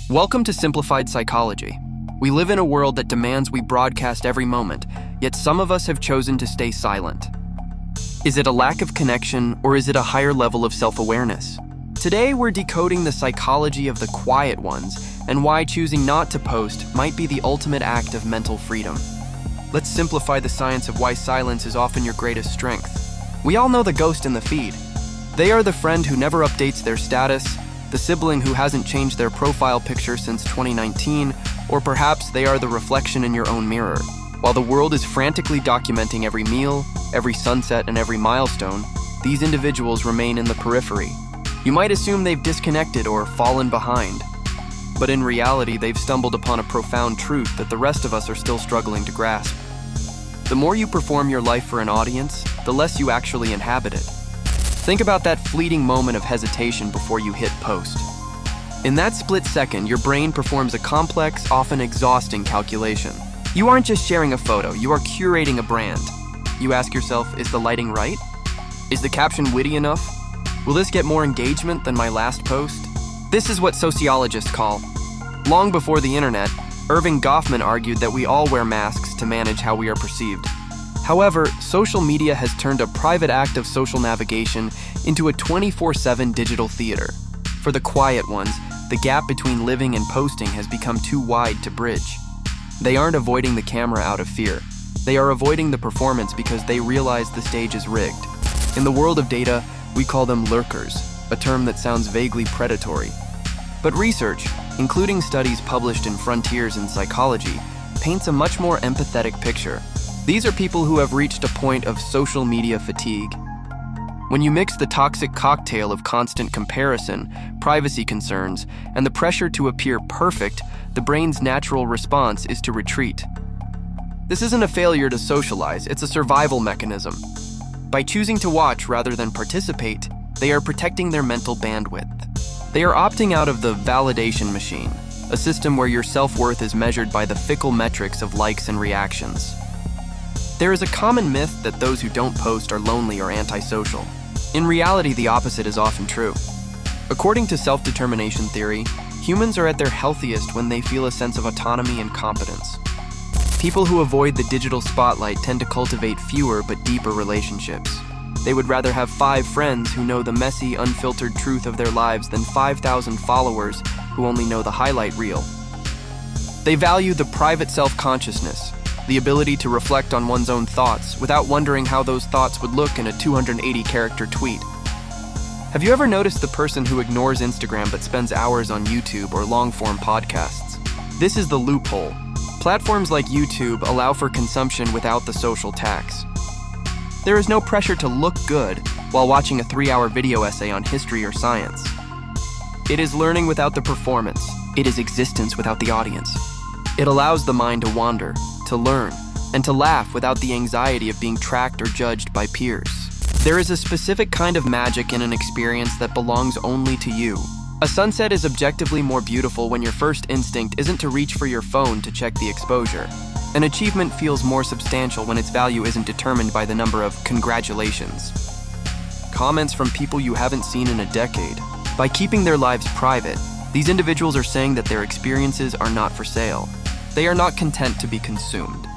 Welcome to Simplified Psychology. We live in a world that demands we broadcast every moment, yet some of us have chosen to stay silent. Is it a lack of connection, or is it a higher level of self-awareness? Today, we're decoding the psychology of the quiet ones and why choosing not to post might be the ultimate act of mental freedom. Let's simplify the science of why silence is often your greatest strength. We all know the ghost in the feed. They are the friend who never updates their status, the sibling who hasn't changed their profile picture since 2019, or perhaps they are the reflection in your own mirror. While the world is frantically documenting every meal, every sunset, and every milestone, these individuals remain in the periphery. You might assume they've disconnected or fallen behind, but in reality, they've stumbled upon a profound truth that the rest of us are still struggling to grasp. The more you perform your life for an audience, the less you actually inhabit it. Think about that fleeting moment of hesitation before you hit post. In that split second, your brain performs a complex, often exhausting calculation. You aren't just sharing a photo, you are curating a brand. You ask yourself, is the lighting right? Is the caption witty enough? Will this get more engagement than my last post? This is what sociologists call. Long before the internet, Erving Goffman argued that we all wear masks to manage how we are perceived. However, social media has turned a private act of social navigation into a 24/7 digital theater. For the quiet ones, the gap between living and posting has become too wide to bridge. They aren't avoiding the camera out of fear. They are avoiding the performance because they realize the stage is rigged. In the world of data, we call them lurkers, a term that sounds vaguely predatory. But research, including studies published in Frontiers in Psychology, paints a much more empathetic picture. These are people who have reached a point of social media fatigue. When you mix the toxic cocktail of constant comparison, privacy concerns, and the pressure to appear perfect, the brain's natural response is to retreat. This isn't a failure to socialize, it's a survival mechanism. By choosing to watch rather than participate, they are protecting their mental bandwidth. They are opting out of the validation machine, a system where your self-worth is measured by the fickle metrics of likes and reactions. There is a common myth that those who don't post are lonely or antisocial. In reality, the opposite is often true. According to self-determination theory, humans are at their healthiest when they feel a sense of autonomy and competence. People who avoid the digital spotlight tend to cultivate fewer but deeper relationships. They would rather have 5 friends who know the messy, unfiltered truth of their lives than 5,000 followers who only know the highlight reel. They value the private self-consciousness, the ability to reflect on one's own thoughts without wondering how those thoughts would look in a 280-character tweet. Have you ever noticed the person who ignores Instagram but spends hours on YouTube or long-form podcasts? This is the loophole. Platforms like YouTube allow for consumption without the social tax. There is no pressure to look good while watching a 3-hour video essay on history or science. It is learning without the performance. It is existence without the audience. It allows the mind to wander, to learn, and to laugh without the anxiety of being tracked or judged by peers. There is a specific kind of magic in an experience that belongs only to you. A sunset is objectively more beautiful when your first instinct isn't to reach for your phone to check the exposure. An achievement feels more substantial when its value isn't determined by the number of congratulations. Comments from people you haven't seen in a decade. By keeping their lives private, these individuals are saying that their experiences are not for sale. They are not content to be consumed.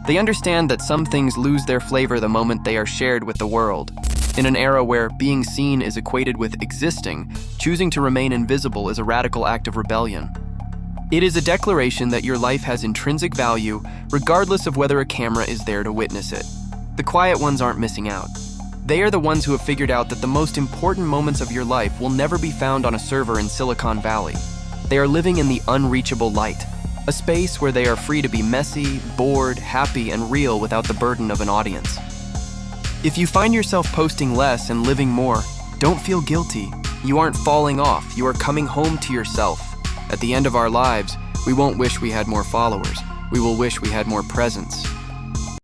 They understand that some things lose their flavor the moment they are shared with the world. In an era where being seen is equated with existing, choosing to remain invisible is a radical act of rebellion. It is a declaration that your life has intrinsic value, regardless of whether a camera is there to witness it. The quiet ones aren't missing out. They are the ones who have figured out that the most important moments of your life will never be found on a server in Silicon Valley. They are living in the unreachable light, a space where they are free to be messy, bored, happy, and real without the burden of an audience. If you find yourself posting less and living more, don't feel guilty. You aren't falling off, you are coming home to yourself. At the end of our lives, we won't wish we had more followers. We will wish we had more presence.